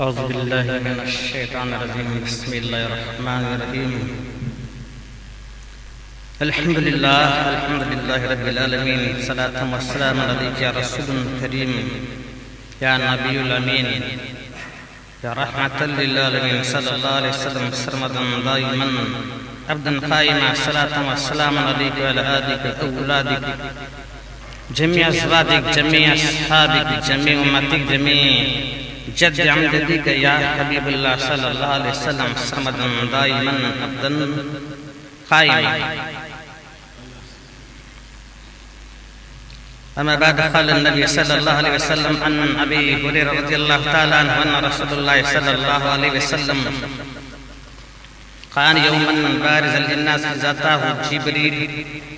औज़ुबिल्लाहि मिनश्शैतानिर्रजीम बिस्मिल्लाहिर्रहमानिर्रहीम अल्हम्दुलिल्लाहि रब्बिल आलमीन सलातु वस्सलामु अलैका या रसूलुल करीम या नबियुल अमीन या रहमतल लिल आलमीन सल्लल्लाहु अलैहि वसल्लम सरमदन दाइमन अब्दन क़ाइमा सलातु वस्सलामु अलैका व अला आलिका व औलादिक जमी अज़वाजिक जमी अस्हाबिक जमी उम्मतिक जमी जद अमददीक या हबीबुल्लाह सल्लल्लाहु अलैहि वसल्लम सरमदन दाइमन अब्दन क़ाइमा। अम्मा बाद क़ाल नबी सल्लल्लाहु अलैहि वसल्लम अन अबी हुरैरा रज़ियल्लाहु तआला अन्हु अन्न रसूलुल्लाह सल्लल्लाहु अलैहि वसल्लम क़ाल यौमन बारिज़ल लिन्नास ज़ाताहु जिब्रील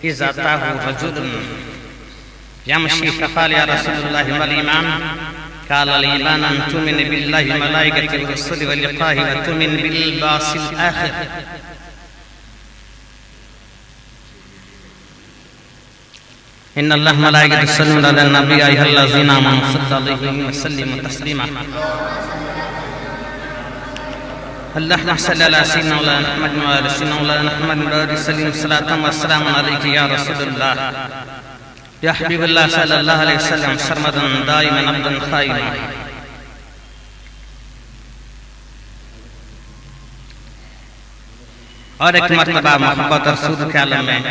इज़ाताहु रजुलन यमशी फ़क़ाल या रसूलल्लाह मल ईमान क़ाल अल ईमान अन तु'मिन बिल्लाहि व मलाइकतिहि व रुसुलिहि व लिक़ाइहि व तु'मिन बिल बासिल आखिर। इन्नल्लाह मलाइकतहु युसल्लूना अलन नबी या अय्युहल्लज़ीना आमनू सल्लु अलैहि व सल्लिमू तस्लीमा। अल्लाहुम्मा सल्लि अला सय्यिदिना मौलाना मुहम्मद व अला सय्यिदिना मौलाना मुहम्मद व बारिक सल्लिम सलातन व सलामन अलैका या रसूलल्लाह या हबीबुल्लाह सल्लल्लाहु अलैहि वसल्लम सरमदन दाइमन अब्दन क़ाइमा। और एक मर्तबा मोहब्बत रसूल के आलम में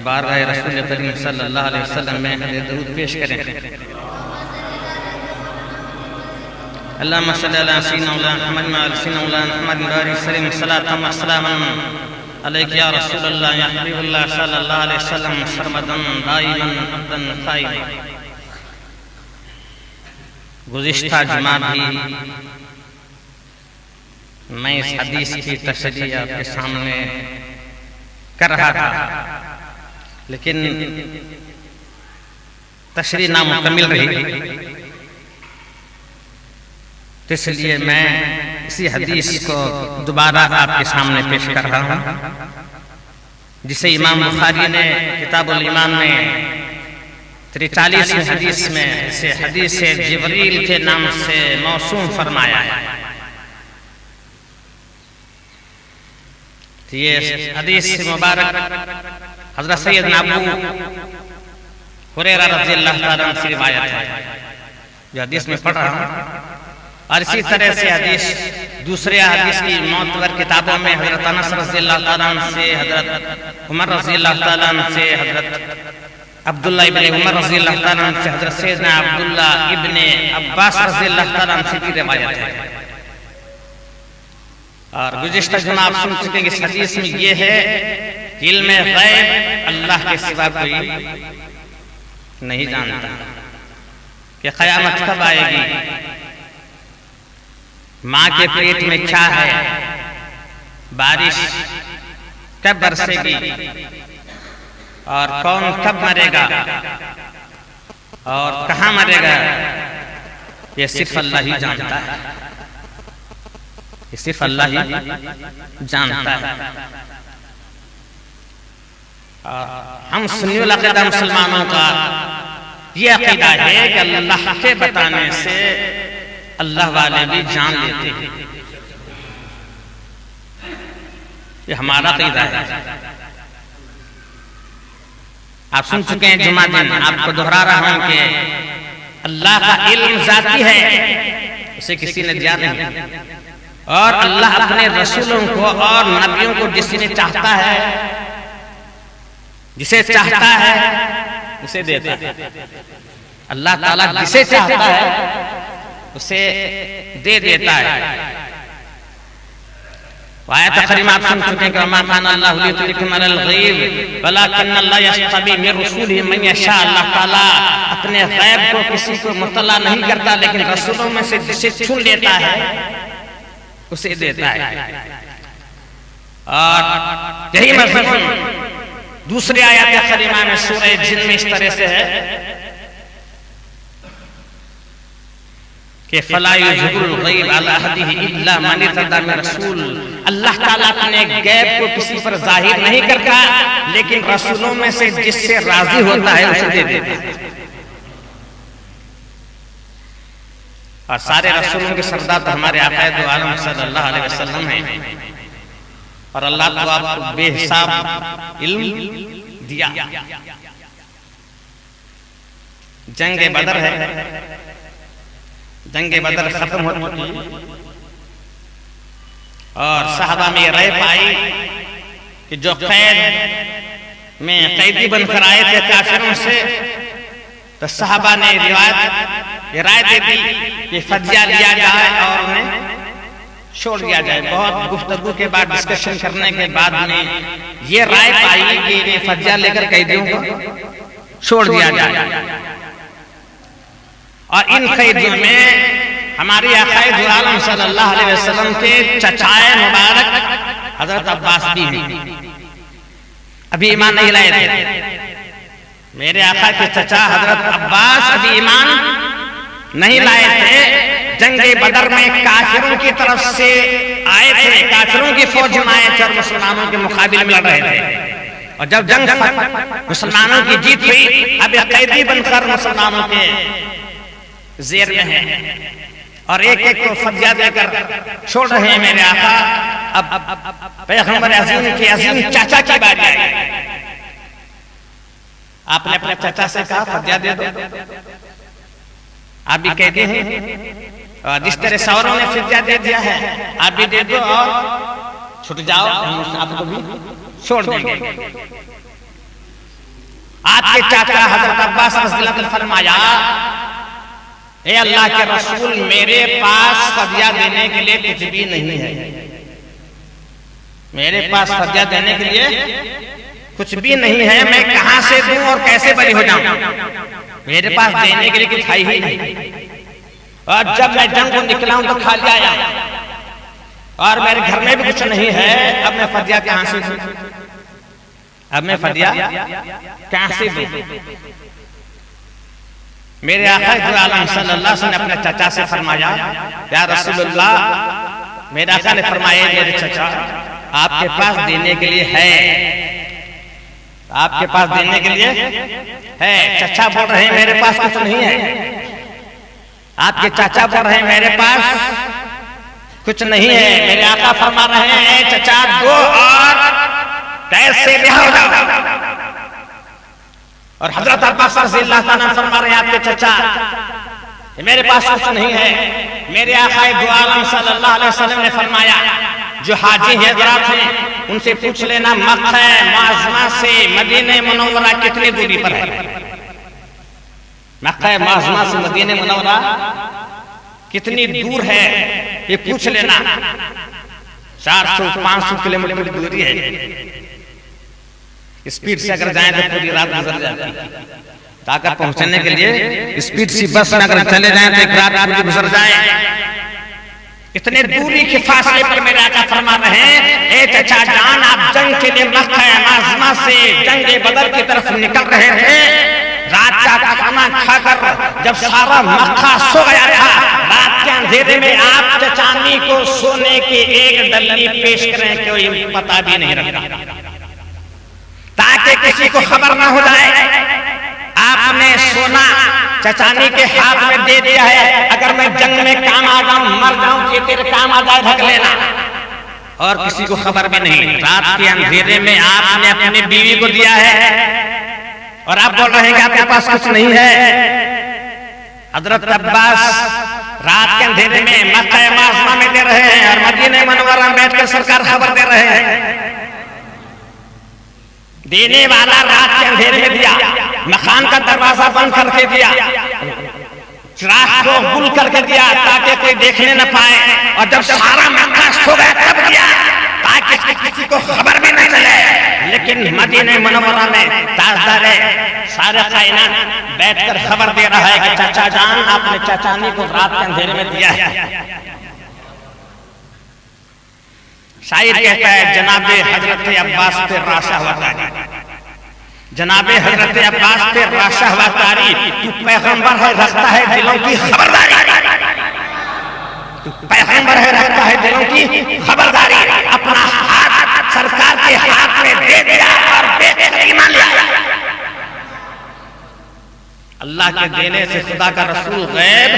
बारगाह रसूल करीम सल्लल्लाहु अलैहि वसल्लम में दरूद पेश करें। अल्लाहुम्मा सल्लि अला सय्यिदिना मौलाना मुहम्मद व अला सय्यिदिना मौलाना मुहम्मद व बारिक सल्लिम सलातन व सलामन अलैका या रसूलल्लाह या हबीबुल्लाह सल्लल्लाहु अलैहि वसल्लम सरमदन दाइमन अब्दन क़ाइमा। गुज़िश्ता जुमा भी मैं इस हदीस की तशरीह आपके सामने कर रहा था, लेकिन तशरीह नामुकम्मिल रही, तो इसलिए मैं इसी हदीस को दोबारा आपके सामने पेश कर रहा हूँ, जिसे इमाम बुखारी ने किताबुल ईमान में 43वें हदीस में इसे हदीस जिब्रील के नाम से मौसूम फरमाया है। तो ये हदीस मुबारक हज़रत सैयदना अबू हुरैरा रज़ियल्लाहु ताला अन्हु से रिवायत है, जो हदीस में पढ़ रहा हूँ। और इसी तरह से हदीस दूसरे हदीस की मोतबर किताबों में हज़रत अनस रज़ियल्लाहु ताला अन्हु से, हज़रत उमर रज़ियल्लाहु ताला अन्हु से, हज़रत अब्दुल्लाह इब्ने उमर रज़ियल्लाहु ताला अन्हु से, हज़रत सैयदना अब्दुल्लाह इब्ने अब्बास रज़ियल्लाहु ताला अन्हु से भी रिवायत है। और गुज़िश्ता जुमा आप सुन चुके हैं कि इस हदीस में ये है कि इल्म गैब अल्लाह के सिवा कोई नहीं जानता कि क़यामत कब आएगी, माँ के पेट में क्या है, बारिश कब बरसेगी और कौन कब मरेगा और कहाँ मरेगा, ये सिर्फ अल्लाह ही जानता है, ये सिर्फ अल्लाह ही जानता है। हम सुन्नी अक़ीदा मुसलमानों का ये अक़ीदा है कि अल्लाह के बताने से अल्लाह वाले भी जान लेते हैं, ये हमारा अक़ीदा है। आप सुन चुके हैं जुमा दिन, आपको दोहरा रहा हूं कि अल्लाह का इल्म ज़ाती है, उसे किसी ने दिया नहीं, और अल्लाह अपने रसूलों को और नबियों को जिसे चाहता है, जिसे चाहता है उसे देता है। अल्लाह ताला जिसे चाहता है उसे दे देता है। आयत करीमा आप सुन चुके हैं कि मा काना अल्लाहु लियुत्लिकुम अलल गैब वलाकिन अल्लाह यस्तबी मिन रसूलिहि मन यशा। अल्लाह ताला अपने गैब को किसी को मुतला नहीं करता, लेकिन रसूलों में से जिसे चुन लेता है उसे देता है। और यही मज़मून दूसरे आयत करीमा में सूरह जिन में इस तरह से है कि फला युज़हिरुल गैब अला अहदिही इल्ला मन इर्तदा मिन रसूल। अल्लाह ताला अपने गैब को किसी पर जाहिर नहीं करता, लेकिन रसूलों में से जिससे राजी होता है उसे दे देता है। और सारे रसूलों के सरदार तो हमारे आका दो आलम सल्लल्लाहु अलैहि वसल्लम हैं। और अल्लाह को आपको बेहिसाब इल्म दिया। जंग बदर है, जंग बदर खत्म हो चुकी और साहबा में राय पाई कि जो कैद में कैदी बनकर आए थे काफिरों से, तो साहबा ने रिवायत राय दे दी कि फदिया लिया जाए और उन्हें छोड़ दिया जाए। बहुत गुफ्तगू के बाद, डिस्कशन करने के बाद में ये राय पाई कि फदिया लेकर कैदियों को छोड़ दिया जाए। और इन कैदियों में हमारी आकाए दो आलम सल्लल्लाहु अलैहि वसल्लम के चचाए मुबारक हजरत अब्बास भी हैं। अभी ईमान नहीं लाए थे। मेरे आका के चचा हजरत अब्बास अभी ईमान नहीं लाए थे। जंग बदर में काफिरों की तरफ से आए थे, काफिरों की फौज में आए थे और मुसलमानों के मुकाबले में लड़ रहे थे। और जब जंग मुसलमानों की जीत हुई, अब कैदी बनकर मुसलमानों के जेर में है और एक एक को फदिया देकर छोड़ रहे हैं मेरे आका। अब पैगंबर अज़ीम के अज़ीम चाचा की बात आई। आपने अपने चाचा से कहा फदिया दे दो, आप भी कहते हैं। और जिस तरह सौरों ने फदिया दे दिया है, आप भी दे दो और छूट जाओ, हम आपको भी छोड़ देंगे। आपके चाचा हजरत अब्बास रज़ियल्लाहु अन्हु ने फरमाया, ए अल्लाह के रसूल, मेरे पास फदिया देने के लिए कुछ भी नहीं है। मेरे पास फदिया देने के लिए कुछ भी नहीं है। मैं कहां से दूं और कैसे बरी हो जाऊं? मेरे पास देने के लिए कुछ है ही नहीं। और जब मैं जंग को निकला हूं तो खाली आया और मेरे घर में भी कुछ नहीं है। अब मैं फदिया कहां से दूं? अब मैं फदिया कहां से दूं? मेरे आका दो आलम सल्लल्लाहु अलैहि वसल्लम ने अपने चाचा से फरमाया, या रसूलुल्लाह, मेरे आका ने फरमाया, मेरे चाचा आपके पास देने के लिए है, आपके पास देने के लिए है। चाचा बोल रहे हैं मेरे पास कुछ नहीं है। आपके चाचा बोल रहे हैं मेरे पास कुछ नहीं है। मेरे आका फरमा रहे हैं, चाचा दो और कैसे रिहा हो जाओ। और हजरत अब्बास रज़ियल्लाहु अन्हु फरमा रहे हैं, आपके चाचा मेरे पास कुछ नहीं है। मेरे आका दो आलम सल्लल्लाहु अलैहि वसल्लम ने फरमाया, जो हाजी हजरात हैं उनसे पूछ लेना मक्का मुअज़्ज़मा से मदीने मुनव्वरा कितनी दूरी पर है। मक्का मुअज़्ज़मा से मदीने मुनव्वरा कितनी दूर है, ये पूछ लेना। 400-500 किलोमीटर की दूरी है। स्पीड से अगर जाएं तो पूरी रात गुजर जाती है। ताकत पहुंचने के लिए स्पीड से बस में अगर चले जाएं तो एक रात पूरी गुजर जाए। इतने दूरी के फासले पर मेरे आका फरमा रहे हैं, ए चाचा जान, आप जंग के लिए मक्का मुअज़्ज़मा से जंग बदर की तरफ निकल रहे थे। रात का खाना खाकर जब सारा मक्का सो गया था, रात के अंधेरे में आप चचानी को सोने की एक डल्ली पेश करें, कोई पता भी नहीं रखा, ताकि किसी को खबर ना हो जाए। आपने सोना चचानी के हाथ में दे दिया है, अगर मैं जंग में काम आ जाऊं, मर जाऊं, कि तेरे काम आ जाए, ढक लेना। और किसी को खबर भी नहीं। रात के अंधेरे में आपने अपनी बीवी को दिया है और आप बोल रहे हैं कि आपके पास कुछ नहीं है। हजरत अब्बास रात के अंधेरे में मक्का मुअज़्ज़मा में दे रहे हैं और मदीने मुनव्वरा में बैठकर सरकार खबर दे रहे हैं। देने वाला रात के अंधेरे में दिया, मकान का दरवाजा बंद करके दिया, चिराग को गुल करके दिया ताकि कोई देखने न पाए। और जब सारा मक्का सो गया तब दिया, ताकि किसी को खबर भी नहीं चले। लेकिन मदीने मुनव्वरा में ताजदारे सारे कायनात बैठकर खबर दे रहा है कि चाचा जान, आपने चाचानी को रात के अंधेरे में दिया है। शायर कहता है, जनाबे हजरत अब्बास पे राशा हुआ तारी, जनाबे हजरत अब्बास पे राशा हुआ तारी, तू पैगंबर है, रखता है दिलों की खबरदारी, तू पैगंबर है, रखता है दिलों की खबरदारी। अपना हाथ सरकार के हाथ में दे दिया और बेच ईमान लिया। अल्लाह के देने से खुदा का रसूल गैब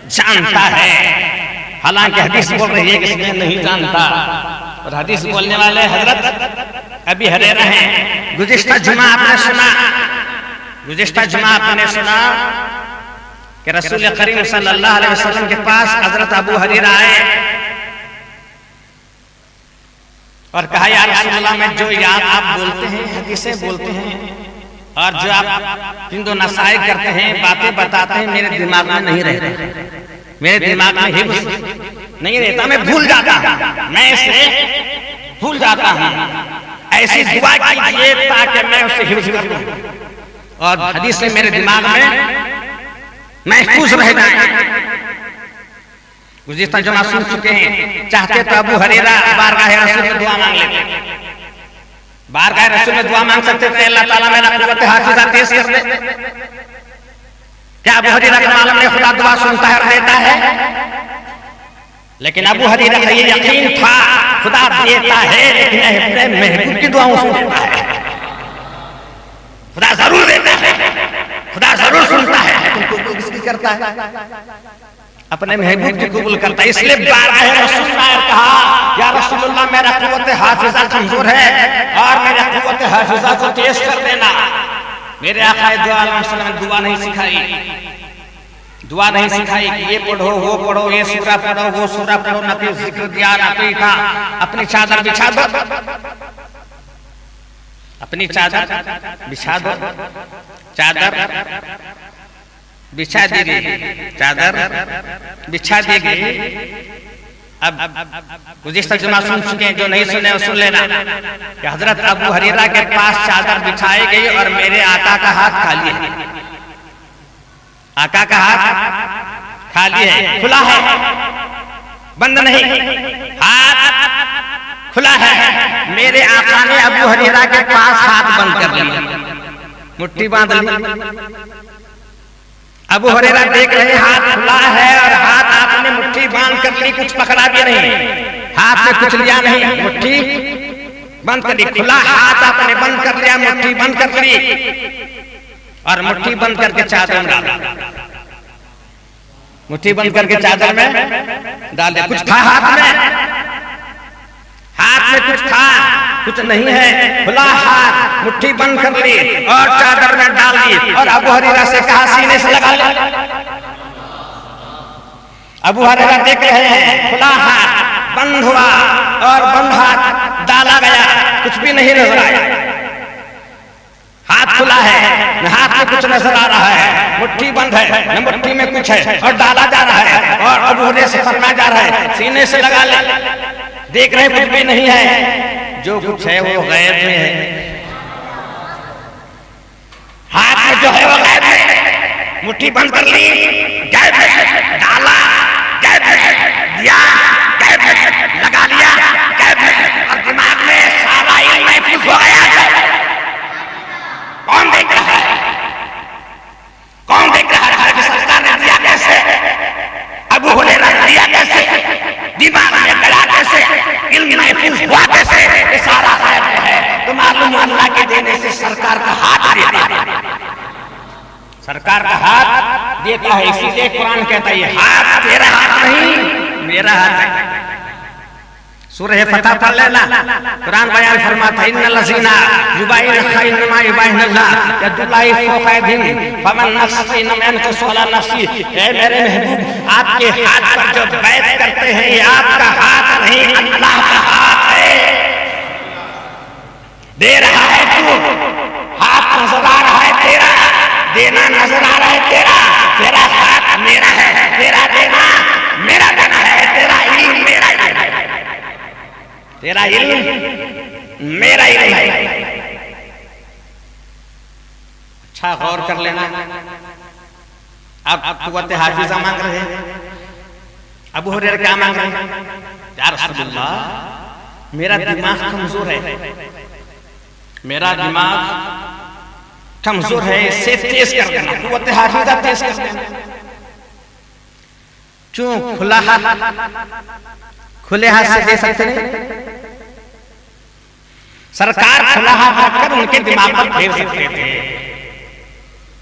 जानता है, हालांकि हदीस बोल रही है कि इसमें नहीं जानता। और हदीस बोलने वाले हजरत अबी हुरैरा हैं। गुज़िश्ता जुमा आपने सुना कि रसूल करीम सल्लल्लाहु अलैहि वसल्लम के पास हजरत अबू हुरैरा आए और कहा, या रसूल अल्लाह, मैं जो याद आप बोलते हैं, हदीसें बोलते हैं और जो आप हिंदू नसाई करते हैं, बातें बताते हैं, मेरे दिमाग में नहीं रहते, मेरे दिमाग में हिफ्ज़ नहीं रहता, मैं भूल जाता हूं, मैं इसे भूल जाता हूं। ऐसी दुआ कीजिए ताकि मैं उसे हिफ्ज़ कर लूं और हदीस से मेरे दिमाग में महफूज रह जाए। गुज़िश्ता जुमा सुन चुके हैं। चाहते तो अबू हुरैरा बारगाह रसूल में दुआ मांग लेते, बारगाह रसूल में दुआ मांग सकते थे, अल्लाह ताला मेरा क़ुव्वत हाफ़िज़ा तेज कर दे। क्या अबू हुरैरा का मालूम नहीं खुदा दुआ सुनता है और देता है? लेकिन अबू हुरैरा का ये यकीन था खुदा देता है, लेकिन अपने महबूब की दुआओं सुनता है। खुदा जरूर देता है, खुदा जरूर सुनता है, लेकिन कबूल किसकी करता है? अपने महबूब की कबूल करता है। इसलिए बारगाह रसूल में कहा, या रसूलुल्लाह, मेरा क़ुव्वत हाफ़िज़ा कमजोर है और मेरा क़ुव्वत हाफ़िज़ा को तेज कर देना। मेरे आक़ा दो आलम सल्लल्लाहु अलैहि वसल्लम ने दुआ नहीं सिखाई कि ये पढ़ो, वो पढ़ो, ये सूरा पढ़ो, वो सूरा पढ़ो, न कोई जिक्र दिया, न कोई था। अपनी चादर बिछा दो, अपनी चादर बिछा दो, चादर बिछा दी गई, चादर बिछा दी गई। अब गुज़िश्ता जुमा सुन चुके हैं, जो नहीं सुने वो सुन लेना कि हजरत अबू हुरैरा के पास चादर बिछाई गई और मेरे आका का हाथ खाली है। आका का हाथ खाली है, खुला है, बंद नहीं, हाथ खुला है। मेरे आका ने अबू हुरैरा के पास हाथ बंद कर लिया, मुट्ठी बांध ली। अबू हुरैरा देख रहे हाथ खुला है और हाथ आपने मुट्ठी बांध कर ली, कुछ पकड़ा भी नहीं, हाथ में कुछ लिया नहीं, मुट्ठी बंद कर ली। खुला हाथ आपने बंद कर लिया, मुट्ठी बंद कर ली और मुट्ठी बंद करके चादर में डाला, मुट्ठी बंद करके चादर में डाल दिया। कुछ था हाथ में, हाथ में कुछ था, कुछ नहीं है, खुला हाथ, मुट्ठी बंद कर ली और चादर में डाल दी और अबू हुरैरा से कहा, सीने से लगा ले। अबू हुरैरा देख रहे हैं, खुला हाथ बंद हुआ और बंद हाथ डाला गया, कुछ भी नहीं नजर आया। हाथ खुला है, न हाथ में कुछ नजर आ रहा है, मुट्ठी बंद है, न मुट्ठी में कुछ है और डाला जा रहा है और अबू हुरैरा से फरमाया जा रहा है, सीने से लगा ले। देख रहे कुछ भी नहीं है, जो कुछ है वो गैब में है। हाथ में जो है वो गैब में, मुट्ठी बंद कर ली, गैब में डाला, गैब में दिया, गैब में लगा लिया, गैब में, और दिमाग में सारा इल्म महफूज हो गया। कौन देख रहा है? कौन देख रहा है कि सरकार ने दिया कैसे, अबू हुरैरा ने दिया कैसे, दिमाग में गया कैसे, इल्म महफूज हुआ कैसे, ये सारा गैब में है। तो मालूम अल्लाह के देने से सरकार का हाथ देता है, सरकार का हाथ देता है। इसीलिए कुरान कहता है, ये हाथ तेरा हाथ नहीं, मेरा हाथ है। सूरह फतह पढ़ लेना, कुरान बयान फरमाता है, इन्नल लज़ीना युबायिनूना इन्नमा युबायिनुल्लाह यदुल्लाहि फौक़ अयदीहिम फमन नफ़्सी यनकुसु अला नफ़्सी। ऐ मेरे महबूब, आपके हाथ पर जो बैत करते हैं ये आपका हाथ नहीं, अल्लाह का हाथ है। दे रहा है तू, हाथ नजर आ रहा है तेरा, देना नजर आ रहा है तेरा, तेरा हाथ मेरा है, तेरा देना मेरा देना है, तेरा इल्म मेरा इल्म है, तेरा इल्म मेरा इल्म है। अच्छा गौर कर लेना। अब क़ुव्वत हाफ़िज़ा मांग रहे हैं, अबू हुरैरा क्या मांग रहे हैं? या रसूलल्लाह, मेरा दिमाग कमजोर है, मेरा दिमाग कमजोर है, इससे तेज कर देना, क़ुव्वत हाफ़िज़ा तेज कर देना। क्यों? खुला हाथ, खुले हाथ से दे सकते नहीं। सरकार खुला हाथ रखकर उनके दिमाग पर फेर सकते थे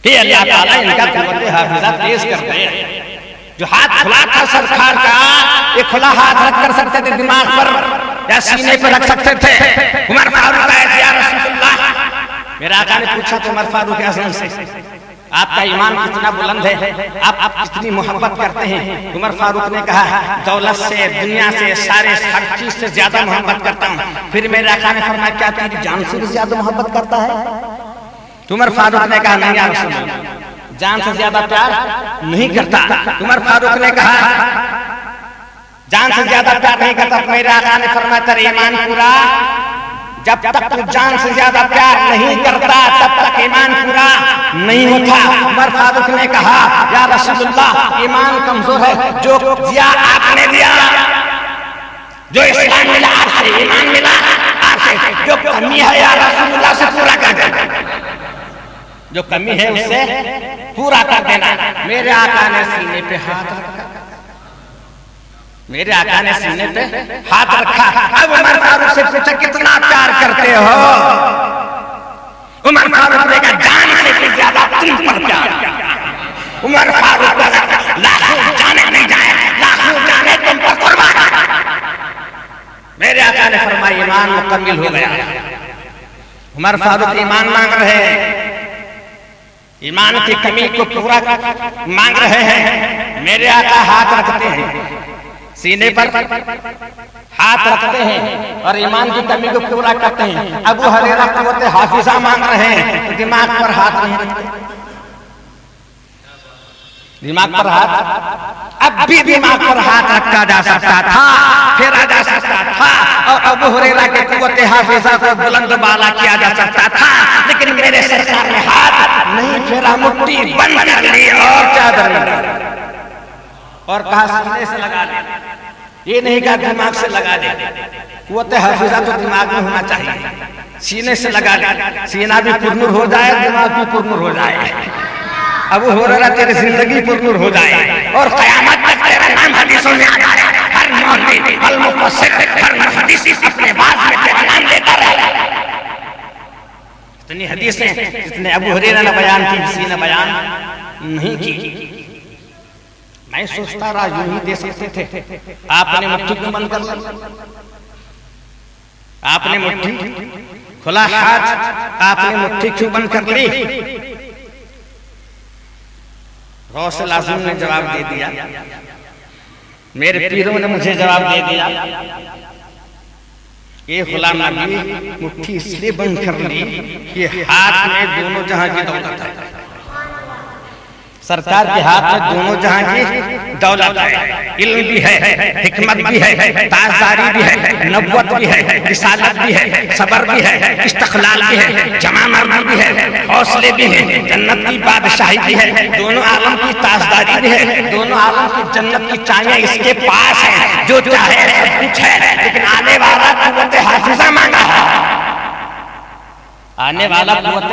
कि अल्लाह ताला इनका क़ुव्वत हाफ़िज़ा तेज कर दे। जो हाथ खुला था सरकार का, ये खुला हाथ रख कर सकते थे दिमाग पर या सीने पर रख सकते थे। उमर फारूक आए, या रसूलुल्लाह, मेरे आका ने पूछा तो उमर फारूक आज़म से, आपका ईमान कितना बुलंद है, आप कितनी मोहब्बत करते हैं? उमर फारूक ने कहा, दौलत से, दुनिया से, सारे हर चीज से ज्यादा मोहब्बत करता हूँ। फिर मेरे आका ने फरमाया, क्या तेरी जान से भी ज्यादा मोहब्बत करता है? उमर फारूक ने कहा, नहीं या रसूलल्लाह, जान से ज्यादा प्यार नहीं करता। उमर फारूक ने कहा, जान से ज्यादा प्यार नहीं करता। मेरे आका ने फरमाया, तेरा ईमान पूरा, जब तक तू जान से ज्यादा प्यार नहीं करता तब तक ईमान पूरा नहीं होता। उमर फारूक ने कहा, या रसूलुल्लाह, ईमान कमजोर है, जो दिया आपने दिया, जो इस्लाम मिला आपसे, ईमान मिला आपसे, जो कमी है या रसूलुल्लाह से पूरा कर देना, जो कमी है उससे पूरा कर देना। मेरे आका ने सीने पे हाथ रखा, मेरे आका ने सीने पे हाथ रखा। अब उमर फारूक से पूछा, कितना प्यार करते हो? उमर फारूक ने कहा, जान से भी ज्यादा तुम पर प्यार। उमर फारूक का लाखों जाने नहीं जाए, लाखों जाने तुम पर कुर्बान। मेरे आका ने फरमाया, ईमान मुकम्मिल हो गया। उमर फारूक ईमान मांग रहे हैं, ईमान की कमी को पूरा मांग रहे हैं। मेरे आका हाथ रखते हैं, सीने पर हाथ रखते हैं और ईमान की कमी को पूरा करते हैं। अबू हुरैरा क़ुव्वत हाफिज़ा मांग रहे हैं तो दिमाग पर हाथ नहीं रखते, दिमाग पर हाथ, अब भी दिमाग पर हाथ रखा जा सकता था, फेरा जा सकता था और अबू हुरैरा के क़ुव्वत हाफिज़ा को बुलंद बाला किया जा सकता था, लेकिन मेरे सरकार ने हाथ नहीं फेरा, मुट्ठी बंद कर ली और चादर में और कहा, सीने से लगा दे। ये नहीं कहा दिमाग से लगा दे, क़ुव्वत हाफिज़ा तो दिमाग में होना चाहिए, सीने से लगा दे, सीना भी पुरनूर हो जाए, दिमाग भी पुरनूर हो जाए। अबू हुरैरा तेरी जिंदगी पुरनूर हो जाए और क़यामत तक तेरा नाम हदीसों में आ जाए। हर मुहद्दिस, हर मुफस्सिर, हर मुहद्दिस अपने बाद में तेरा नाम लेता रहे। इतनी हदीसें जितने अबू हुरैरा ने बयान की, किसी ने बयान नहीं की। मैं सोचता रहा यूं ही दे सकते थे, आपने मुट्ठी क्यों बंद कर ली? आपने मुट्ठी खुला हाथ, आपने मुट्ठी क्यों बंद कर ली? गौसे आज़म ने जवाब दे दिया, मेरे पीरों ने मुझे जवाब दे दिया, ये गुलाम नबी मुट्ठी इसलिए बंद कर ली, ये हाथ में दोनों जहां की दौलत है, सरकार के हाथ में दोनों जहां की दौलत है, इल्म भी है, हिकमत भी है, ताजदारी भी है, नबुवत भी है, रिसालत भी है, सबर भी है, इस्तक़लाल भी है, जमा मर्दी भी है, हौसले भी हैं, जन्नत की बादशाही भी है, दोनों आलम की ताजदारी भी है, दोनों आलम की जन्नत की चाबियां इसके पास है, जो चाहे सब कुछ है। लेकिन आने वाला क़ुव्वत हाफिज़ा मांगा है, आने वाला क़ुव्वत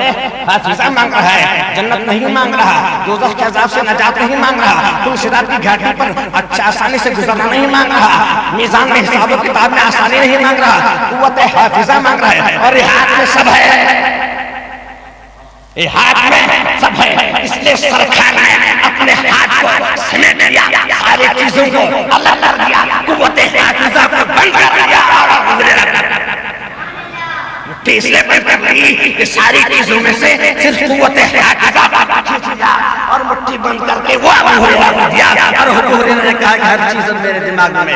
हाफिज़ा मांग रहा है, जन्नत नहीं मांग रहा, दोज़ख के अज़ाब से नजात नहीं मांग रहा, पुल सिरात की घाटी पर अच्छा आसानी से गुजरना नहीं मांग रहा, मीज़ान में हिसाब और किताब में आसानी नहीं मांग रहा, क़ुव्वत हाफिज़ा मांग रहा है। और ये हाथ में सब है, ये हाथ में सब है, इसलिए सरकार ने अपने हाथ को समेट लिया, सारी चीजों को अलग कर दिया, क़ुव्वत हाफिज़ा को बंद कर दिया और इसलिए बंद कर ली कि सारी चीजों में से सिर्फ क़ुव्वत हाफिज़ा खींच लिया और मुट्ठी बंद करके वो अबू हुरैरा को दिया। और अबू हुरैरा ने कहा कि हर चीज मेरे दिमाग में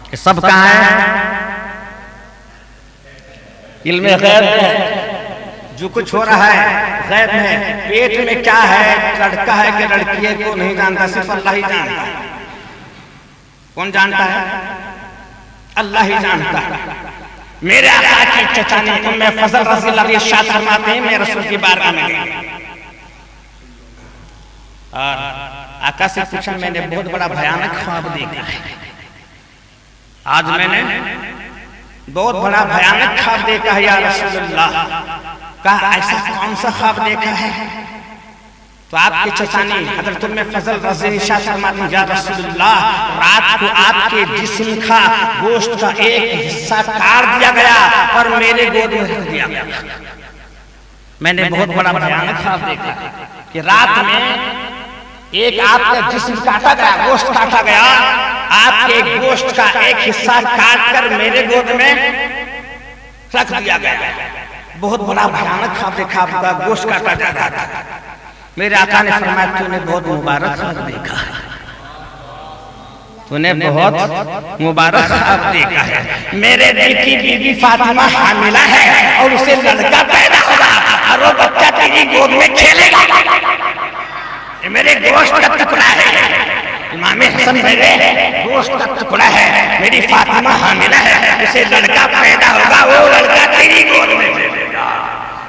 ये सब कहाँ है? इल्म गैब है, जो कुछ हो रहा है गैब में। पेट में क्या है, लड़का है कि लड़की है, को नहीं जानता, सिर्फ अल्लाह ही जानता है। कौन जानता है? अल्लाह ही जानता है। मेरे आका की चचा ने उम्मे फजल रज़ी अल्लाह अन्हा इरशाद फरमाते हैं, मैं रसूल की बारगाह में गया और आका से पूछा, मैंने बहुत बड़ा भयानक ख्वाब देखा है, आज मैंने बहुत बड़ा भयानक ख्वाब देखा है या रसूलल्लाह। कहा, ऐसा कौन सा ख्वाब देखा है? तो आपके चचा ने हज़रत उम्मे फजल रज़ी इरशाद फरमाती, या रसूलल्लाह, रात को आपके जिस्म का गोश्त का एक हिस्सा काट दिया गया और मेरे गोद में रख दिया गया। मैंने बहुत बड़ा भयानक ख्वाब देखा कि रात में एक आपका जिस्म काटा गया, गोश्त काटा गया, आपके गोश्त का एक हिस्सा काट कर मेरे गोद में रख दिया गया। बहुत बड़ा भयानक ख्वाब देखा, आपका गोश्त काटा जा रहा था। मेरे आका ने फरमाया तूने बहुत मुबारक ख्वाब देखा है, तूने बहुत मुबारक ख्वाब देखा है। मेरे दिल की बीबी फातिमा हामिला है और उसे लड़का पैदा होगा और वो बच्चा तेरी गोद में खेलेगा। ये मेरे गोश्त का टुकड़ा है, इमाम हसन मेरे गोश्त का टुकड़ा है, मेरी फातिमा हामिला है, उसे लड़का पैदा होगा, वो लड़का तेरी गोद में खेलेगा।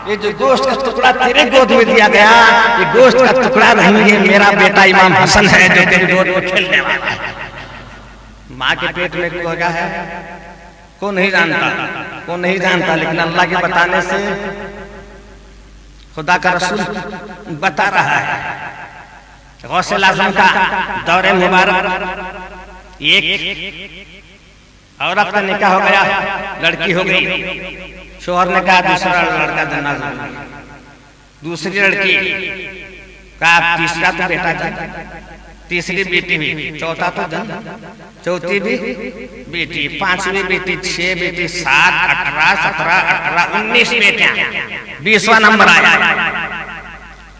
ये जो गोश्त का टुकड़ा तेरे गोद में दिया गया, ये गोश्त का टुकड़ा नहीं, ये मेरा बेटा इमाम हसन है जो तेरी गोद में खेलने वाला है। माँ के पेट में क्या है कौन नहीं जानता, कौन नहीं जानता, लेकिन अल्लाह के बताने से खुदा का रसूल बता रहा है। गौसे आज़म का दौरे मुबारक, एक औरत का निकाह हो गया, लड़की हो गई, शोहर ने कहा दूसरा लड़का देना जरूरी, दूसरी लड़की का तीसरा तो बेटा जाए, तीसरी बेटी हुई, चौथा तो जन, चौथी भी बेटी, पांचवी बेटी, 6 बेटी, 7, 18, 17, 18, 19 बेटियां, 20वां नंबर आया।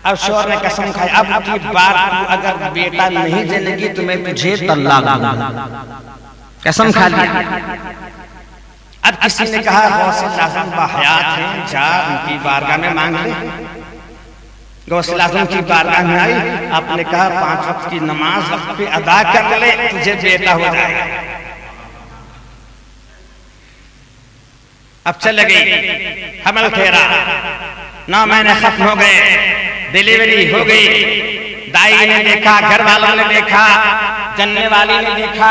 अब शोहर ने कसम खाई अब की बार तू अगर बेटा नहीं जनेगी तो मैं तुझे तलाक दूंगा, कसम खा ली। अब किसी ने कहा गौसे आज़म बाहयात हैं, जा उनकी बारगाह में मांग ले। गौसे आज़म की बारगाह में आई, आपने कहा 5 वक्त की नमाज वक्त पे अदा कर ले, तुझे बेटा हो जाएगा। अब चल गई, हमल फेरा, 9 महीने खत्म हो गए, डिलीवरी हो गई, दाई ने देखा, घर वालों ने देखा, जन्ने वाली ने देखा,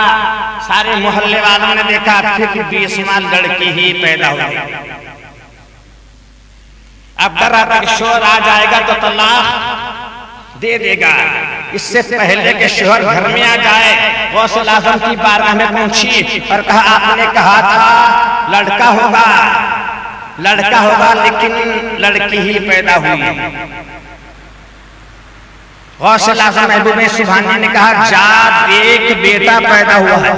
सारे मोहल्ले वालों ने देखा, फिर 20वां लड़की ही पैदा हो गई। अब डर अगर शोहर आ जाएगा तो तलाक दे देगा, इससे पहले के शोहर घर में आ जाए। गौसे आज़म की बारगाह में पहुंची और कहा आपने कहा था लड़का होगा, लड़का होगा, लेकिन लड़की ही पैदा हुई। गौसे आज़म महबूब सुभानी ने कहा जा एक बेटा पैदा हुआ है।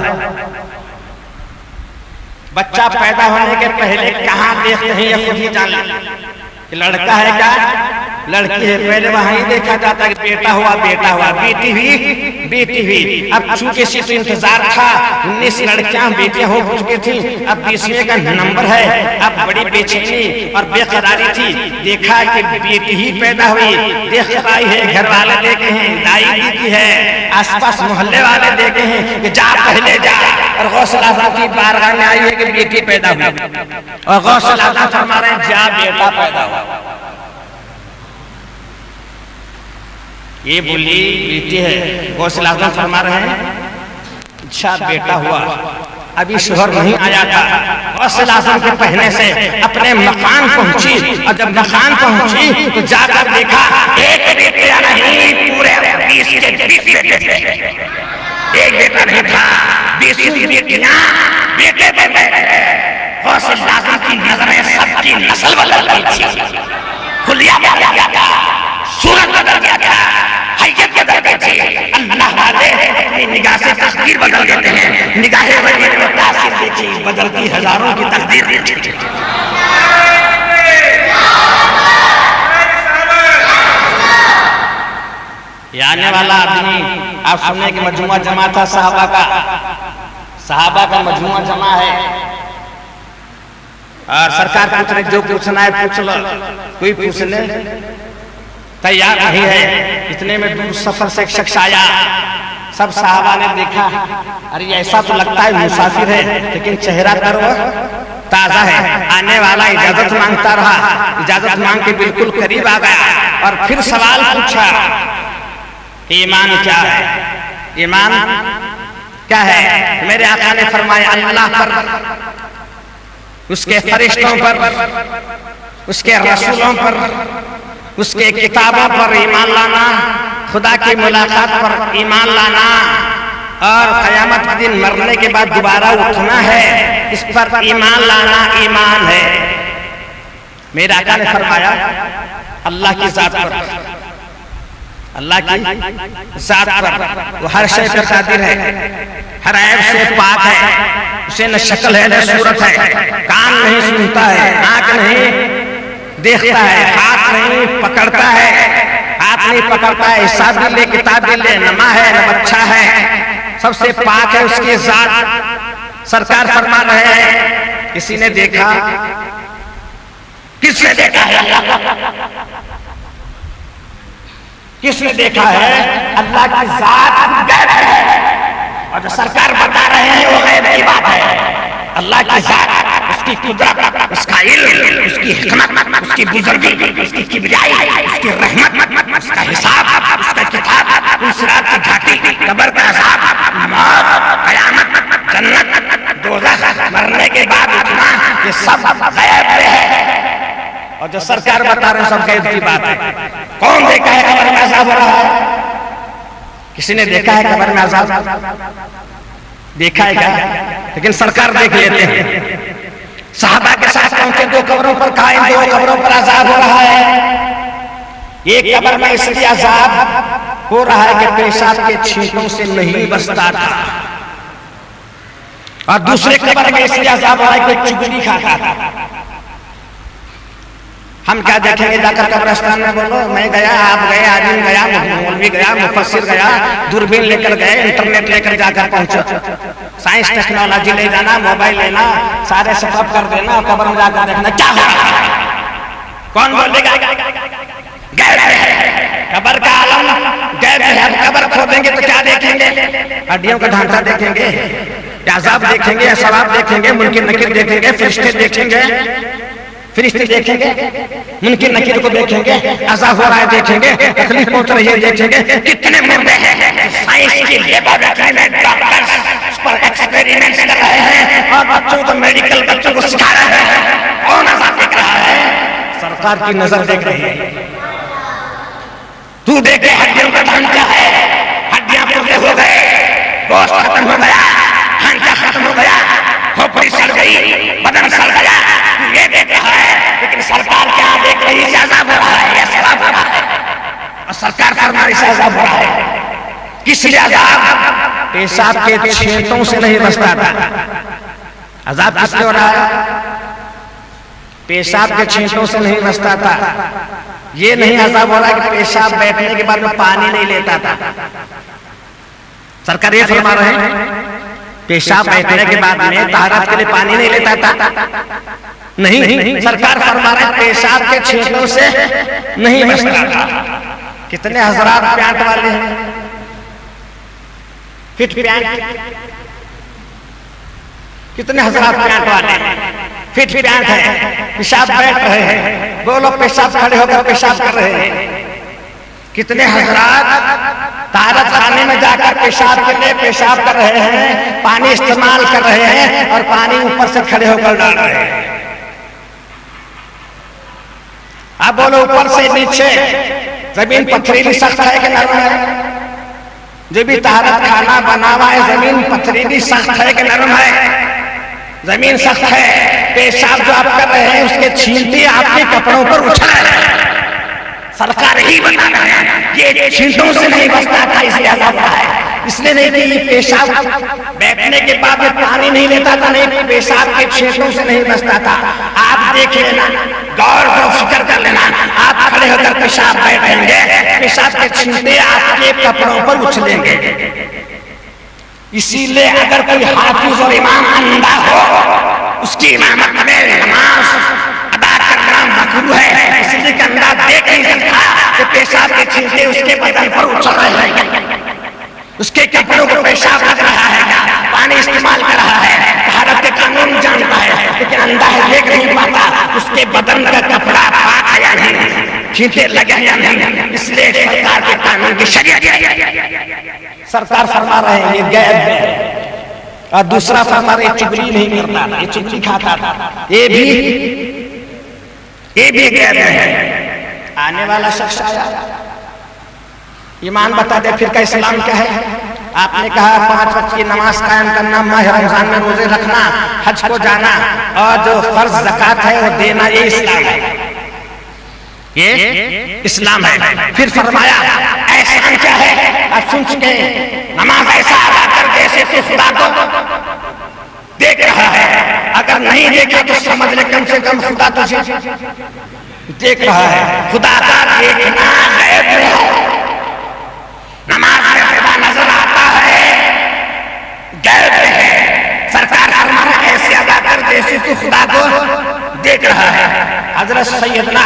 बच्चा पैदा होने के पहले कहाँ देखते हैं ये खुद ही जान ले कि लड़का है क्या लड़की है, पहले वहां ही देखा जाता कि बेटा हुआ, बेटा हुआ, बेटी हुई, बेटी हुई। अब चूंकि सिर्फ इंतजार था, 19 लड़कियां बेटियां हो चुकी थी, अब 20वें का नंबर है। अब बड़ी बेचैनी और बेकरारी थी, देखा कि बेटी ही पैदा हुई, देख कर आई है, घर वाले देखे हैं, दाई दीदी है, आसपास मोहल्ले वाले देखे हैं कि जा पहले जा, और गौसे आज़म की बारगाह में आई है कि बेटी पैदा हुई, और गौसे आज़म फरमा रहे हैं जा बेटा पैदा हुआ। ये बोली बेटी है, गौसे आज़म फरमा रहे हैं अच्छा बेटा हुआ। अभी शोहर नहीं आया था, गौसे आज़म के कहने से अपने मकान पहुंची, और जब मकान पहुंची तो जाकर देखा एक बेटा नहीं, पूरे 20 के 20 बेटे थे। एक बेटा नहीं था, 20 बेटियां बेटे बन गए। गौसे आज़म की नजरें सबकी नस्ल बदल गई थी, खुलिया बदल गया था, सूरत बदल गया था, हैयत बदल गई थी। अल्लाह वाले अपनी निगाह से तकदीर बदल देते हैं, निगाहें बदली ने तासीर देखी, बदलती हजारों की तकदीर देखी। ये आने वाला आदमी आप सुनने की मजमुआ जमा था सहाबा का मजमुआ जमा है, और सरकार पूछ रही जो पूछना है पूछ लो, कोई पूछने तैयार नहीं है। इतने में दूर सफर से एक शख्स आया, सब साहबा ने देखा, अरे ऐसा तो लगता है मुसाफिर है, लेकिन चेहरा पर ताजा है, आने वाला इजाजत मांगता रहा, इजाजत मांग के बिल्कुल करीब आ गया, और फिर सवाल पूछा ईमान क्या है, ईमान क्या है। मेरे आका ने फरमाया अल्लाह पर, उसके फरिश्तों पर, उसके रसूलों पर, उसके किताबों पर ईमान लाना, खुदा की मुलाकात पर ईमान लाना, और क़यामत के दिन मरने के बाद दोबारा उठना है, इस पर ईमान लाना ईमान है। मेरे आका ने फरमाया अल्लाह की जात पर, अल्लाह की जात पर वो हर शय पे कादिर है, हर ऐब से पाक है। उसे न शक्ल है न सूरत है, कान नहीं सुनता है, आंख नहीं देखता है, हाथ नहीं पकड़ता है, हाथ नहीं पकड़ता है, हिसाब भी ले किताब भी ले, न माँ है न बच्चा है, सबसे पाक है उसकी जात। सरकार फरमा रहे हैं किसी ने देखा, किसने देखा है अल्लाह को? किसने देखा है? अल्लाह की जात गैब है, और जो सरकार बता रहे हैं वो गैब की बात है। अल्लाह की जात, उसकी कुदरत, उसका इल्म, उसकी हिकमत, उसकी बुजुर्गी, उसकी किबरियाई, उसकी रहमत, उसका हिसाब, उसका किताब, सिरात की घाटी, कब्र का अज़ाब, मौत, क़यामत, जन्नत, दोज़ख, मरने के बाद उठना, ये सब गैब है। और जो सरकार बता रहे हैं सब गैब की बात है। कौन देखा है कब्र में अज़ाब हो रहा है? किसी ने देखा है कब्र में अज़ाब? देखा है क्या? लेकिन सरकार देख लेते हैं। सहाबा के साथ पहुंचे, 2 कब्रों पर कायम, 2 कब्रों पर अज़ाब हो रहा है। एक कब्र में इसलिए अज़ाब हो रहा है कि पेशाब के छींटों से नहीं बचता था, और दूसरे कब्र में इसलिए अज़ाब हो रहा है कि चुगली खाता था। हम क्या देखेंगे जाकर कब्रिस्तान में? बोलो, मैं गया, आप गए, आदमी गया, मौलवी गया, मुफस्सिर गया, दूरबीन लेकर गए, इंटरनेट लेकर जाकर पहुंचे, साइंस टेक्नोलॉजी ले जाना, मोबाइल लेना, सारे सेटअप कर देना, और कब्र में जाकर देखना क्या हो रहा है। कौन बोलेगा? गैब है, कब्र का आलम गैब है। अब कब्र खोदेंगे तो क्या देखेंगे? हड्डियों का ढांचा देखेंगे, अज़ाब देखेंगे, सवाब देखेंगे, मुनकिर नकीर देखेंगे, फरिश्ते देखेंगे, फरिश्ते देखेंगे, मुनकिर नकीर को देखेंगे, अज़ाब हो रहा है देखेंगे, तकलीफ पहुंच रही है देखेंगे। कितने मुर्दे हैं साइंस की लेबोरेटरी में, डॉक्टर्स उस पर एक्सपेरिमेंट्स कर रहे हैं, और बच्चों को, मेडिकल बच्चों को सिखा रहे हैं। कौन अज़ाब देख रहा है? सरकार की नजर देख रही है। तू देखे हड्डियों का ढांचा है, हड्डियां पुर्जे हो गए, गोश्त खत्म हो गया, ढांचा खत्म हो गया, खोपड़ी सड़ गई, बदन सड़ गया, तू ये देख रहा है। लेकिन सरकार क्या देख रही है? अज़ाब हो रहा है या सवाब हो रहा है? और सरकार फरमाई से अज़ाब हो रहा है। किस लिए अज़ाब? पेशाब के छींटों से नहीं बचता था। अज़ाब किस लिए हो रहा है? पेशाब के छींटों से नहीं बचता था। ये नहीं अज़ाब हो रहा है कि पेशाब बैठने के बाद में पानी नहीं लेता था। सरकार ये फरमा रहे हैं पेशाब बैठने के बाद में तहरत के लिए पानी नहीं लेता था। नहीं, सरकार फरमा रहे पेशाब के छींटों से नहीं बचता था। कितने हज़रात प्यांट वाले हैं, फिट प्यांट, कितने हज़रात प्यांट वाले हैं, फिट प्यांट है, पेशाब बैठ रहे हैं, वो लोग पेशाब खड़े होकर पेशाब कर रहे हैं। कितने हज़रात तारत खाने में जाकर पेशाब के लिए पेशाब कर रहे हैं, पानी इस्तेमाल कर रहे हैं, और पानी ऊपर से खड़े होकर डाल रहे हैं। अब बोलो, ऊपर से नीचे जमीन पथरीली सख्त है कि नरम है? जो भी तारत खाना बना हुआ है, जमीन पथरीली सख्त है कि नरम है? जमीन सख्त है। पेशाब जो आप कर रहे हैं उसके छींटे आपके कपड़ों पर उछल रहे हैं। सरकार ही बता रहे हैं ये छींटों से नहीं बचता था, इसलिए अज़ाब रहा है। इसलिए नहीं कि ये पेशाब बैठने के बाद में पानी नहीं लेता था, नहीं, पेशाब के छींटों से नहीं बचता था। आप देख लेना, गौर और फिक्र कर लेना, आप खड़े होकर पेशाब बैठेंगे, पेशाब के छींटे आपके कपड़ों पर उछलेंगे। इसीलिए अगर कोई हाफिज और इमाम अंधा हो, उसकी इमामत में नमाज अदा करना मकरूह है। इसलिए कि अंधा देख नहीं सकता कि पेशाब के छींटे उसके बदन पर उछल रहे हैं, उसके कपड़ों को पेशाब लग रहा है, पानी इस्तेमाल कर रहा है, तहरत के कानून जानता है, लेकिन अंधा है, देख नहीं पाता उसके बदन का कपड़ा पाक है या नहीं, छींटे लगे या नहीं। इसलिए सरकार के कानून की शरीयत सरकार फरमा रहे हैं ये गैब है। और दूसरा फरमा रहे चुगली नहीं करता था, ये चुगली खाता था, ये भी गैब है। आने वाला शख्स आया, ईमान बता दे फिर का इस्लाम क्या है। आपने कहा 5 वक्त की नमाज कायम करना, माह रमजान में रोजे रखना, हज को जाना, और जो फर्ज ज़कात है वो देना, ये इस्लाम है। ये इस्लाम है। फिर फरमाया एहसान क्या है, अब सुन चुके हैं, नमाज ऐसा अदा कर जैसे तो खुदा को देख रहा है, अगर नहीं देखा तो समझ ले कम से कम खुदा तुझे देख रहा है। खुदा का देखना गायब है, नमाज में खुदा नजर आता है, गायब है। सरकार फरमा ऐसे अदा कर जैसे तू खुदा को देख रहा है। हजरत सैयदना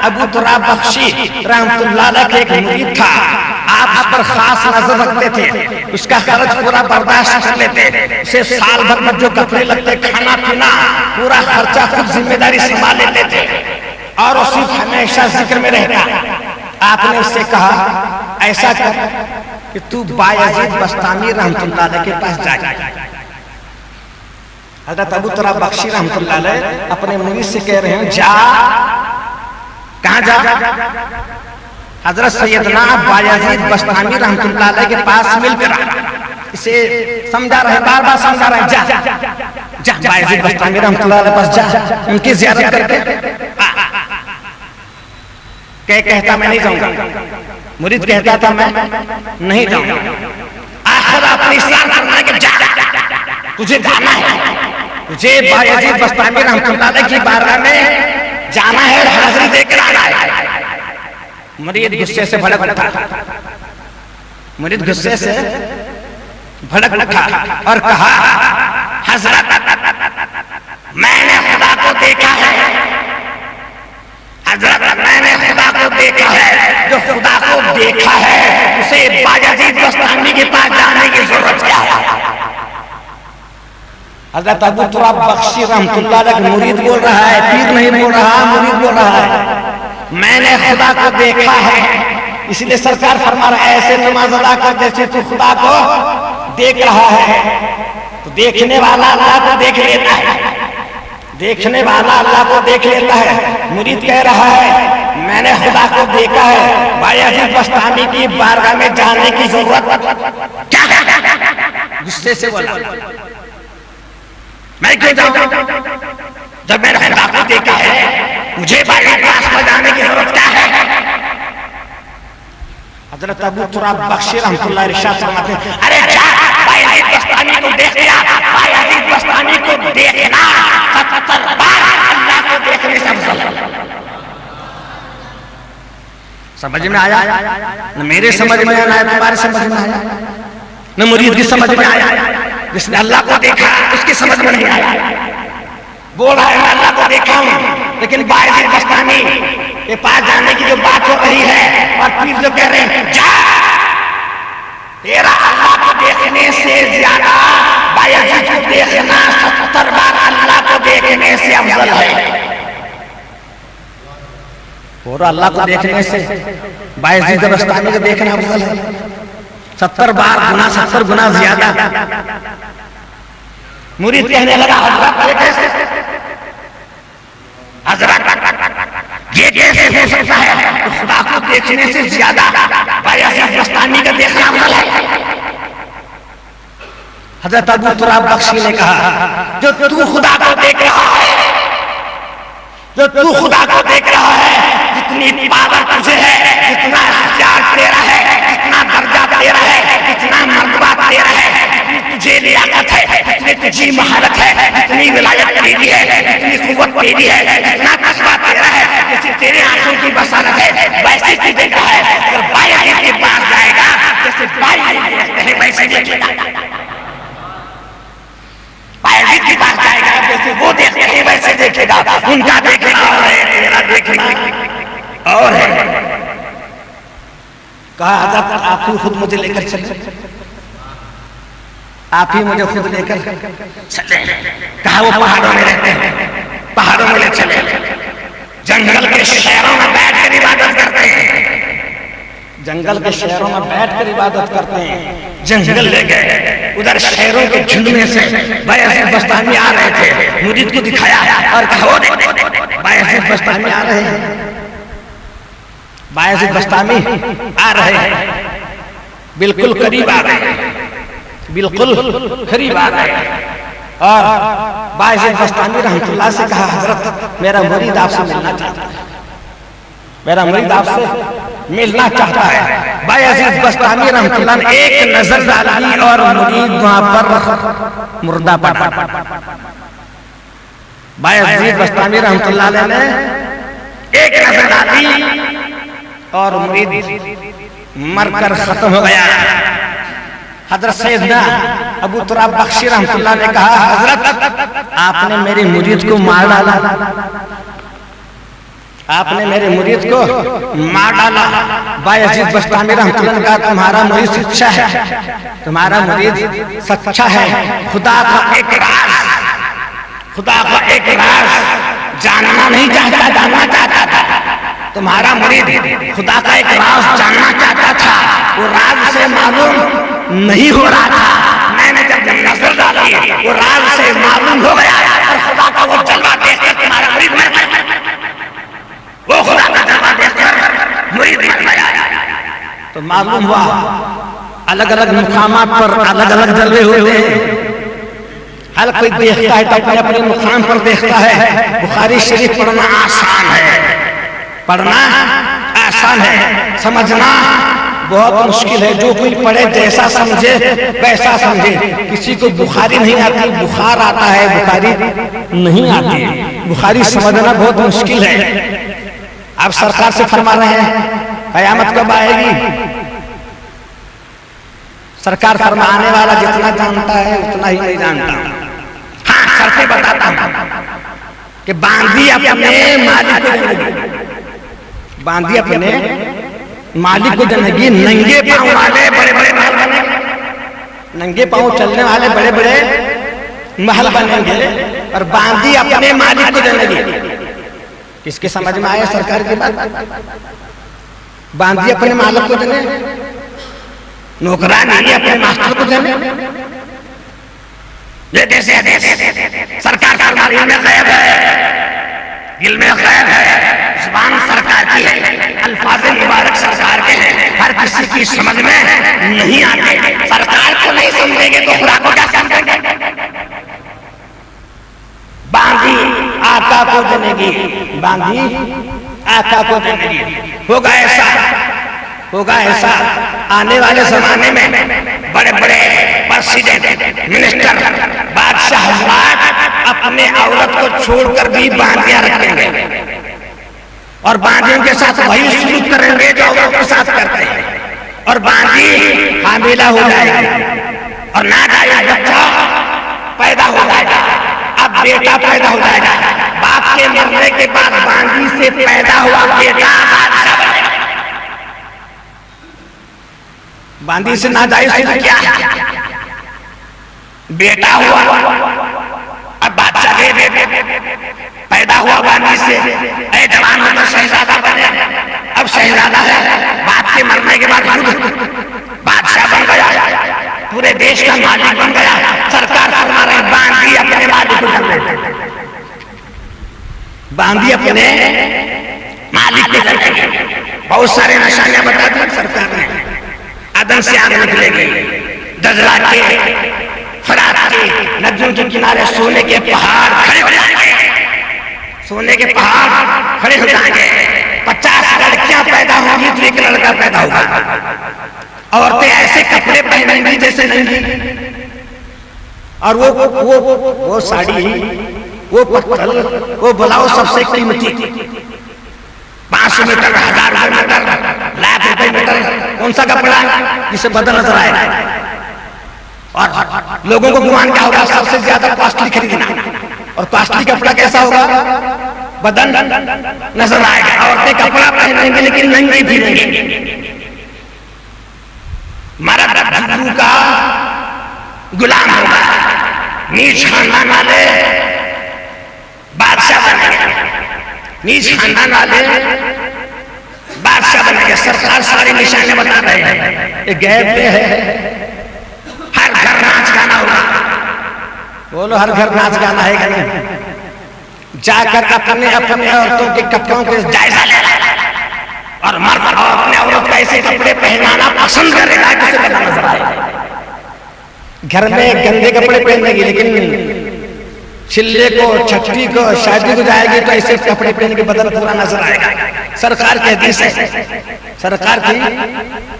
अबू तुराब बख्शी रहमतुल्लाह अलैह के एक मुरीद था, आप उस पर खास नजर रखते थे, उसका खर्च पूरा बर्दाश्त कर लेते, उसे साल भर में जो कपड़े लगते, खाना पीना, पूरा खर्चा खुद जिम्मेदारी संभाल लेते थे और उसी हमेशा जिक्र में रहता। आपने उससे कहा ऐसा कर कि तू बायजीद बस्तामी रहमतुल्लाह अलैह के पास जा। हजरत अबू तुराब बख्शी रहमतुल्लाह अलैह अपने मुरीद से कह रहे हैं जा, कहां जा? हजरत सैयदना बायजीद बस्तामी रहमतुल्लाह अलैह के पास मिलकर इसे समझा रहे, बार बार समझा रहे, जा जा बायजीद बस्तामी रहमतुल्लाह अलैह पास जा, उनकी ज़ियारत करके कहता मैं नहीं जाऊंगा, मुरीद कहता था मैं नहीं जाऊंगा। आखिर आपने इस्लाम फरमाया कि जा, तुझे जाना है, तुझे बायजीद बस्तामी रहमतुल्लाह अलैह की बारगाह में जाना है और हाजिरी देकर आना है। मुरीद गुस्से से भड़क उठा, मुरीद गुस्से से भड़क उठा और कहा हजरत मैंने खुदा को देखा है, हजरत मैंने खुदा को देखा है, जो खुदा को देखा है उसे बायजीद बस्तामी के पास जाने की जरूरत क्या है? हजरत अबू तुराब बख्शी रहमतुल्लाह अलैह मुरीद बोल रहा है, पीर नहीं बोल रहा, मुरीद बोल रहा है, मैंने खुदा को देखा है। इसलिए सरकार फरमा रहा है ऐसे नमाज अदा कर जैसे तू खुदा को देख रहा है। तो देखने वाला अल्लाह को देख लेता है, देखने वाला अल्लाह को देख लेता है। मुरीद कह रहा है मैंने खुदा को देखा है, बायजीद बस्तामी की बारगाह में जाने की जरूरत क्या है? गुस्से से बोला मैं क्यों जाऊं जब मैंने खुदा को देखा है, मुझे बायजीद बस्तामी जाने की जरूरत क्या है? हजरत अबू तुराब बख्शी रहमतुल्लाह इरशाद फरमाते हैं अरे जा बायजीद बस्तामी को देख लिया, बायजीद बस्तामी को देखना 70 बार अल्लाह को देखने से अफजल है। समझ में आया? न मेरे समझ में आया, न तुम्हारे समझ में आया, न मुरीद की समझ में आया। जिसने अल्लाह को देखा उसकी समझ में नहीं आया। बोल रहा है मैं अल्लाह को देखा हूं, लेकिन बायजीद बस्तामी के पास जाने की जो बात हो रही है और पीर जो कह रहे हैं जा, तेरा अल्लाह को देखने से ज्यादा बायजीद को देखना 70 बार अल्लाह को देखने से अफजल है। और अल्लाह को देखने से बायजीद बस्तामी को देखना अफजल है 70 बार गुना, 70 गुना ज्यादा। मुरीद कहने लगा हजरत ये कैसे, हजरत ये कैसे हो सकता है? तो खुदा को देखने से ज्यादा बायजीद बस्तामी का देखना अफजल है। हजरत अबू तुराब बख्शी ने कहा जो तू खुदा को देख रहा है, जो तू खुदा को देख रहा है, जितनी पावर तुझे है, जितना हथियार तेरा है, जितना दर्जा तेरा है, जितना मर्तबा तेरा है, जितनी तुझे लियाकत है, जितनी तुझी महारत है, जितनी विलायत तेरी है, जितनी कुव्वत तेरी है, जितना कस्बा तेरा है, जैसे तेरे आंखों की बसारत है वैसे तू देखा है। अगर बायजीद के पास जाएगा जैसे बायजीद देखते हैं वैसे देखेगा, बायजीद के पास जाएगा जैसे वो देखते हैं वैसे देखेगा। उनका देखना और है, तेरा देखना और है। कहा हजरत आप ही खुद मुझे लेकर चले, आप ही मुझे खुद लेकर चले। कहा वो पहाड़ों में रहते हैं, पहाड़ों में ले चले, जंगल के शहरों में बैठकर इबादत करते हैं, जंगल के शहरों में बैठकर इबादत करते हैं। जंगल ले गए, उधर शहरों के झुंड में से बायजीद बस्तामी आ रहे थे, मुरीद को दिखाया और कहा बायजीद बस्तामी आ रहे हैं, बायजीद बस्तामी आ रहे हैं, बिल्कुल करीब आ रहे हैं, बिल्कुल करीब आ रहे हैं। और बायजीद बस्तामी रहमतुल्लाह से कहा हजरत मेरा मुरीद आपसे मिलना चाहता है। मेरा मुरीद आपसे मिलना चाहता है। बायजीद बस्तामी रहमतुल्लाह ने एक नजर डाली और मुरीद वहां पर मुर्दा पड़ा। बायजीद बस्तामी रहमतुल्लाह ने एक नजर डाली और मुरीद मरकर खत्म हो गया। हजरत सैयदना अबू तुराब बख्शी रहमतुल्लाह ने कहा, हजरत आपने मेरे मुरीद को मार डाला, आपने मेरे मुरीद को मार डाला। बायजीद बस्तामी रहमतुल्लाह ने कहा, तुम्हारा मुरीद सच्चा है, तुम्हारा मुरीद सच्चा है। खुदा का एक राज, खुदा का एक राज जानना नहीं चाहता, जानना चाहता था। तुम्हारा मुरीद खुदा का एक राज जानना चाहता था, वो राज से मालूम नहीं हो रहा था। मैंने जब नजर डाली वो राज से मालूम हो गया और खुदा का वो जलवा देखकर तुम्हारा मुरीद मर गया, वो खुदा का जलवा देखकर मुरीद मर गया। तो मालूम हुआ अलग अलग मुकामात पर अलग अलग जलवे होते हैं। हर कोई देखता है तो अपने अपने मुकाम पर देखता है। बुखारी शरीफ पढ़ना आसान है, पढ़ना आसान है, समझना बहुत मुश्किल है। जो कोई पढ़े जैसा समझे वैसा समझे। किसी को बुखारी नहीं आती, बुखार आता है, बुखारी नहीं आती। बुखारी समझना बहुत मुश्किल है। आप सरकार से फरमा रहे हैं कयामत कब आएगी? सरकार फरमाने वाला जितना जानता है उतना ही नहीं जानता। हाँ, सर से बताता हूं कि बांदी अपने मालिक को जनेगी, बांदी अपने मालिक को जनेगी। नंगे पांव वाले बड़े बड़े महल बनेंगे, नंगे पांव चलने वाले बड़े बड़े महल बनेंगे और बांदी अपने मालिक को जनेगी। किसके समझ में आया सरकार की बात? बांदी अपने मालिक को जने, नौकरानी अपने मास्टर को जने। ये कैसे सरकार फरमा रही है गैब है, दिल में गैब है, जुबान सरकार की है, अल्फाज मुबारक सरकार के हैं, हर किसी की समझ में नहीं आते। सरकार को नहीं समझेंगे तो खुदा को क्या समझेंगे? बांदी आका को जनेगी, बांदी आका को जनेगी। होगा ऐसा, होगा ऐसा आने वाले जमाने में बड़े बड़े प्रेसिडेंट, मिनिस्टर, बादशाह हजरात अपने औरत को छोड़कर भी बांदियां रखेंगे और बांदियों के साथ वही सलूक करेंगे जो औरत के साथ करते हैं। और बांदी हामिला हो जाएगी और नाजायज बच्चा पैदा हो जाएगा। अब बेटा पैदा हो जाएगा, बाप के मरने के बाद बांदी से पैदा हुआ बेटा बादशाह बनेगा। बांदी से नाजायज तो क्या बेटा हुआ, अब बादशाह पैदा हुआ बांदी से, ऐ जवान हो तो शहजादा बने। अब शहजादा है, बाप के मरने के बाद बादशाह बन गया, पूरे देश का मालिक बन गया। सरकार फरमा रही बांदी अपने मालिक को जने, बांदी अपने मालिक को जने। बहुत सारे निशानियां बता दी सरकार ने। अदन से आग निकलेगी, दजला के, फरात के नदियों के किनारे सोने के पहाड़ खड़े हो जाएंगे, सोने के पहाड़ खड़े हो जाएंगे। 50 लड़कियां पैदा होंगी तो एक लड़का पैदा होगा। औरतें ऐसे कपड़े पहनेंगी जैसे नंगी, और वो साड़ी, वो पत्तल, वो ब्लाउज सबसे कीमती, 500 मीटर, 1000 मीटर, लाख रुपए मीटर, कौन सा कपड़ा जिसे बदल नजर आए। और लोगों को गुमान क्या होगा? सबसे ज्यादा कॉस्टली खरीदना। और कॉस्टली कपड़ा कैसा होगा? बदन नजर आएगा। औरतें कपड़ा पहनेंगे लेकिन नंगी फिरेंगी। मर्द गुरु का गुलाम होगा। नीच खानदान वाले बादशाह बनेंगे, नीच खानदान वाले बादशाह बनेंगे। सरकार सारी निशाने बता रहे हैं, ये गैब में है। हर घर नाच गाना होगा। बोलो, हर घर नाच गाना है कि नहीं? जाकर अपने अपने औरतों के कपड़ों के जायजा लेना और मर्द अपने औरत को ऐसे कपड़े पहनाना पसंद करेगा जिसे पता नजर आए। घर में गंदे कपड़े पहनेगी लेकिन चिल्ले को, छठी को, शादी को जाएगी तो ऐसे कपड़े पहन के बदन पूरा नजर आएगा। सरकार की हदीस है, सरकार की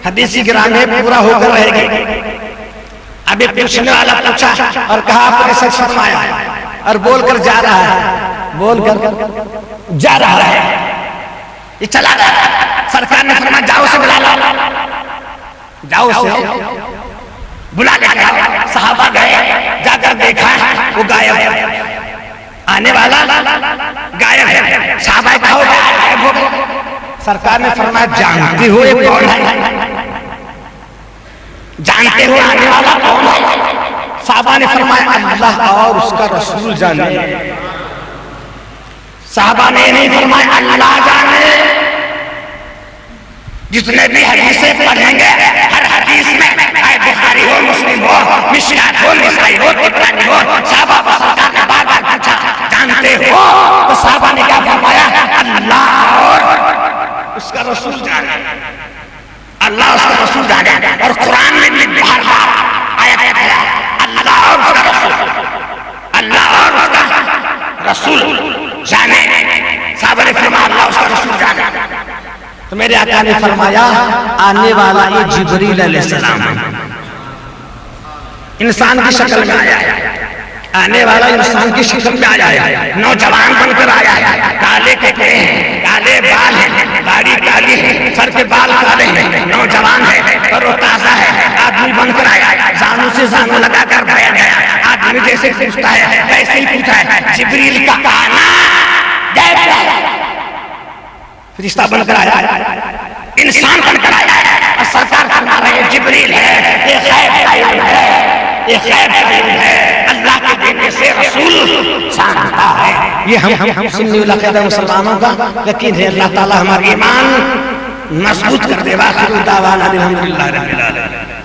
हदीसी गिराम में पूरा होकर रहेगी। अभी पूछने वाला पूछा और कहा आपने सच फरमाया, और बोलकर जा रहा है, बोलकर जा रहा है, ये चला गया। सरकार ने फरमाया जाओ से बुला लो, जाओ से बुला लेकर आओ। सहाबा गए, जाकर देखा वो गायब है, आने वाला गायब है। सहाबा कहो गायब हो। सरकार ने फरमाया जानते हो ये कौन है, जानते हो आने वाला कौन है? सहाबा ने फरमाया अल्लाह और उसका रसूल जाने। सहाबा ने नहीं फरमाया अल्लाह जाने। जितने भी हदीसें पढ़ेंगे, हर हदीस में चाहे बुखारी हो, मुस्लिम हो, मिशकात हो, निसाई हो, तिब्रानी हो, सहाबा को सरकार ने बार-बार पूछा जानते हो, तो सहाबा ने क्या फरमाया अल्लाह और उसका रसूल जाने, अल्लाह उसका रसूल जाने। और कुरान में भी बार-बार आयत है अल्लाह और उसका रसूल, अल्लाह और उसका रसूल जाने। सहाबा ने फरमाया अल्लाह उसका रसूल जाने। तो मेरे आका ने फरमाया आने वाला ये जिब्रील अलैहिस्सलाम इंसान की शक्ल में आया है, आने वाला इंसान की शक्ल में आया है, नौजवान बनकर आया है, काले कपड़े हैं, काले बाल हैं, दाढ़ी काली है, सर के बाल काले हैं, नौजवान है, पर वो ताजा है, आदमी बनकर आया है, जानू से जानू लगाकर बैठ गया। आदमी जैसे पूछता है वैसे ही पूछा है, जिब्रील का आना रिश्ता बनकर आया है, इंसान बनकर आया है, और सरकार फरमा रहे जिब्रील है, ये खैर का इल्म है, ये खैर का इल्म है, अल्लाह के देने से रसूल जानता है। ये हम सुन्नी उल अक़ीदा मुसलमानों का यकीन है। अल्लाह ताला हमारा ईमान मजबूत कर दे। वाखिर दावाना अल्हम्दुलिल्लाह रब्बिल आलमीन।